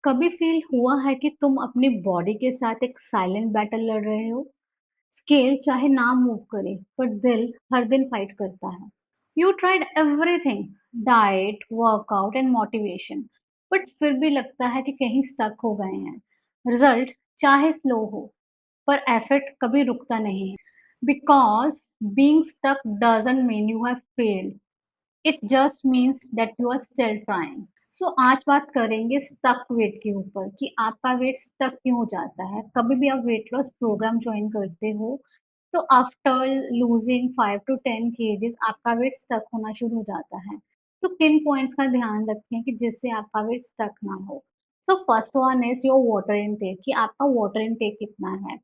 कभी फील हुआ है कि तुम अपनी बॉडी के साथ एक साइलेंट बैटल लड़ रहे हो? स्केल चाहे ना मूव करे, पर दिल हर दिन फाइट करता है। You tried everything, diet, workout and motivation, but फिर भी लगता है कि कहीं स्टक हो गए हैं। रिजल्ट चाहे स्लो हो, पर एफर्ट कभी रुकता नहीं है। Because being stuck doesn't mean you have failed, it just means that you are still trying. So आज बात करेंगे स्टक वेट के ऊपर कि आपका वेट स्टक क्यों हो जाता है। कभी भी आप वेट लॉस प्रोग्राम ज्वाइन करते हो तो आफ्टर लूजिंग 5 to 10 kgs आपका वेट स्टक होना शुरू हो जाता है। तो किन पॉइंट्स का ध्यान रखें कि जिससे आपका वेट स्टक ना हो। So first one is your water intake, कि आपका वाटर इनटेक कितना है।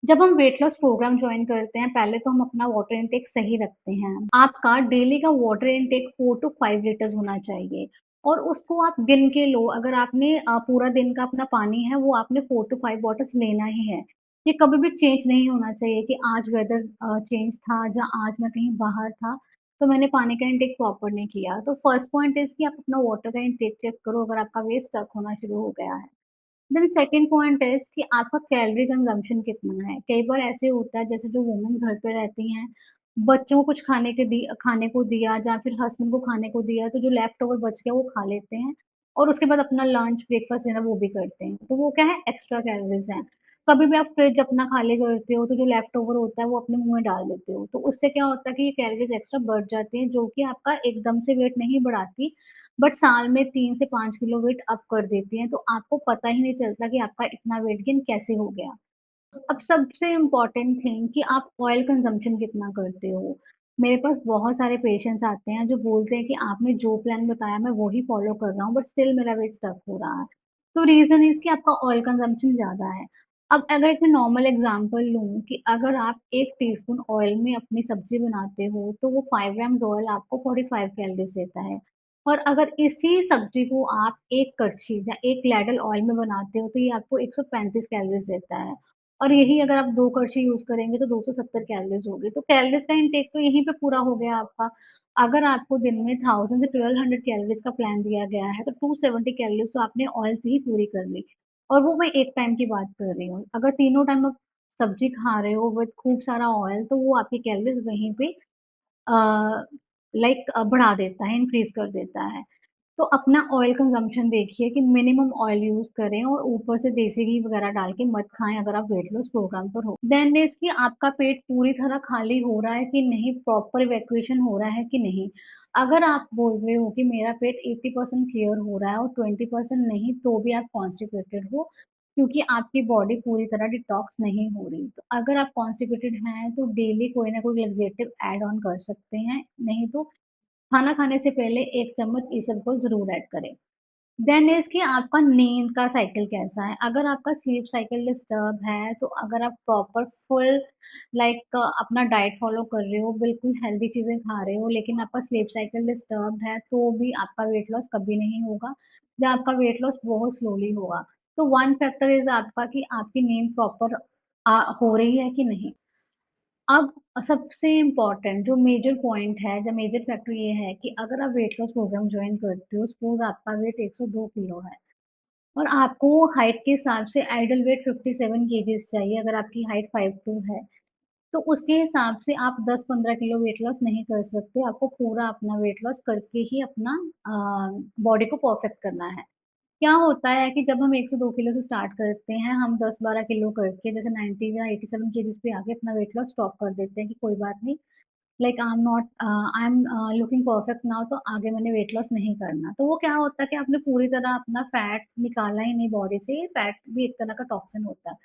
जब हम वेट लॉस प्रोग्राम ज्वाइन करते हैं, पहले तो हम अपना वाटर इनटेक सही रखते हैं। आपका डेली का वाटर इनटेक 4 to 5 लीटर्स होना चाहिए और उसको आप गिन के लो। अगर आपने पूरा दिन का अपना पानी है वो आपने 4 to 5 बॉटल्स लेना ही है। ये कभी भी चेंज नहीं होना चाहिए कि आज वेदर चेंज था या आज मैं कहीं बाहर था तो मैंने पानी का इनटेक प्रॉपर नहीं किया। तो फर्स्ट पॉइंट इज कि आप अपना वाटर का इनटेक चेक करो अगर आपका वेट स्टक होना शुरू हो गया है। देन सेकंड पॉइंट इज कि आपका कैलोरी कंजम्पशन कितना है। कई बार ऐसे होता है जैसे जो वुमेन घर पे रहती हैं, बच्चों को कुछ खाने को दिया या फिर हस्बैंड को खाने को दिया तो जो लेफ्ट ओवर बच गया वो खा लेते हैं और उसके बाद अपना लंच ब्रेकफास्ट डिनर वो भी करते हैं, तो वो क्या है, एक्स्ट्रा कैलोरीज हैं। कभी भी आप फ्रिज अपना खाली करते हो तो जो लेफ्ट ओवर होता है वो अपने मुंह में डाल देते हो, तो उससे क्या होता है कि ये कैलोरीज एक्स्ट्रा बढ़ जाती हैं जो कि आपका एकदम से वेट नहीं बढ़ाती, बट साल में 3 से 5 किलो वेट अप कर देती हैं, तो आपको पता ही नहीं चलता कि आपका इतना वेट गेन कैसे हो गया। अब सबसे इम्पोर्टेंट थिंग कि आप ऑयल कंजम्पशन कितना करते हो। मेरे पास बहुत सारे पेशेंट्स आते हैं जो बोलते हैं कि आपने जो प्लान बताया मैं वही फॉलो कर रहा हूँ बट स्टिल मेरा वेट स्टक हो रहा है। तो रीज़न इज़ कि आपका ऑयल कंजम्पशन ज़्यादा है। अब अगर एक मैं नॉर्मल एग्जांपल लूँ कि अगर आप 1 टीस्पून ऑयल में अपनी सब्ज़ी बनाते हो तो वो 5 ग्राम्स ऑयल आपको 45 कैलोरीज़ देता है। और अगर इसी सब्ज़ी को आप 1 कड़छी या 1 लैडल ऑयल में बनाते हो तो ये आपको 135 कैलोरीज़ देता है। और यही अगर आप 2 कड़छी यूज़ करेंगे तो 270 कैलोरीज़ होगी। तो कैलोरीज़ का इंटेक तो यहीं पे पूरा हो गया आपका। अगर आपको दिन में 1000 से 1200 कैलोरीज़ का प्लान दिया गया है तो 270 कैलोरीज़ तो आपने ऑयल से ही पूरी कर ली। और वो मैं एक टाइम की बात कर रही हूँ। अगर तीनों टाइम आप सब्ज़ी खा रहे हो विद खूब सारा ऑयल तो वो आपकी कैलोरीज़ वहीं पे बढ़ा देता है, इंक्रीज़ कर देता है। तो अपना ऑयल कंज़म्पशन देखिए कि मिनिमम ऑयल यूज़ करें और ऊपर से देसी घी वगैरह डाल के मत खाएँ अगर आप वेट लॉस प्रोग्राम पर हो। देन इज़ कि आपका पेट पूरी तरह खाली हो रहा है कि नहीं, प्रॉपर इवैक्यूएशन हो रहा है कि नहीं। अगर आप बोल रहे हो कि मेरा पेट 80% क्लियर हो रहा है और 20% नहीं, तो भी आप कॉन्स्टिपेटेड हो, क्योंकि आपकी बॉडी पूरी तरह डिटॉक्स नहीं हो रही। तो अगर आप कॉन्स्टिपेटेड हैं तो डेली कोई ना कोई लैक्सेटिव ऐड ऑन कर सकते हैं, नहीं तो खाना खाने से पहले 1 चम्मच ईसबगोल ज़रूर ऐड करें। देन इज़ कि आपका नींद का साइकिल कैसा है? अगर आपका स्लीप साइकिल डिस्टर्ब है, तो अगर आप प्रॉपर फुल अपना डाइट फ़ॉलो कर रहे हो, बिल्कुल हेल्दी चीज़ें खा रहे हो, लेकिन आपका स्लीप साइकिल डिस्टर्ब्ड है, तो भी आपका वेट लॉस कभी नहीं होगा या आपका वेट लॉस बहुत स्लोली होगा। तो वन फैक्टर इज़ आपका कि आपकी नींद प्रॉपर हो रही है कि नहीं। अब सबसे इम्पोर्टेंट जो मेजर पॉइंट है, द मेजर फैक्टर ये है कि अगर आप वेट लॉस प्रोग्राम जॉइन करते हो, सपोज़ आपका वेट 102 किलो है और आपको हाइट के हिसाब से आइडल वेट 57 केजीज़ चाहिए, अगर आपकी हाइट 5'2" है, तो उसके हिसाब से आप 10-15 किलो वेट लॉस नहीं कर सकते, आपको पूरा अपना वेट लॉस करके ही अपना बॉडी को परफेक्ट करना है। क्या होता है कि जब हम 1 से 2 किलो से स्टार्ट करते हैं, हम 10-12 किलो करके जैसे 90 या 87 केजीज़ पे आके अपना वेट लॉस स्टॉप कर देते हैं कि कोई बात नहीं, I am looking perfect now, तो आगे मैंने वेट लॉस नहीं करना। तो वो क्या होता है कि आपने पूरी तरह अपना फैट निकाला ही नहीं बॉडी से, फैट भी एक तरह का टॉक्सिन होता है।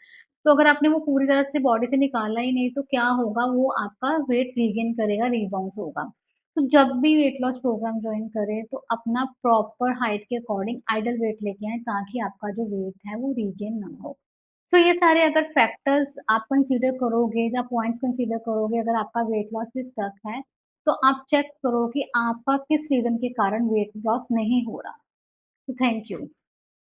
तो अगर आपने वो पूरी तरह से बॉडी से निकाला ही नहीं तो क्या होगा, वो आपका वेट रीगेन करेगा, रीबाउंस होगा। तो जब भी वेट लॉस प्रोग्राम जॉइन करें तो अपना प्रॉपर हाइट के अकॉर्डिंग आइडल वेट लेके आएँ ताकि आपका जो वेट है वो रीगेन ना हो। सो ये सारे अगर फैक्टर्स आप कंसीडर करोगे या पॉइंट्स कंसीडर करोगे, अगर आपका वेट लॉस भी स्टक है, तो आप चेक करो कि आपका किस रीज़न के कारण वेट लॉस नहीं हो रहा। तो थैंक यू।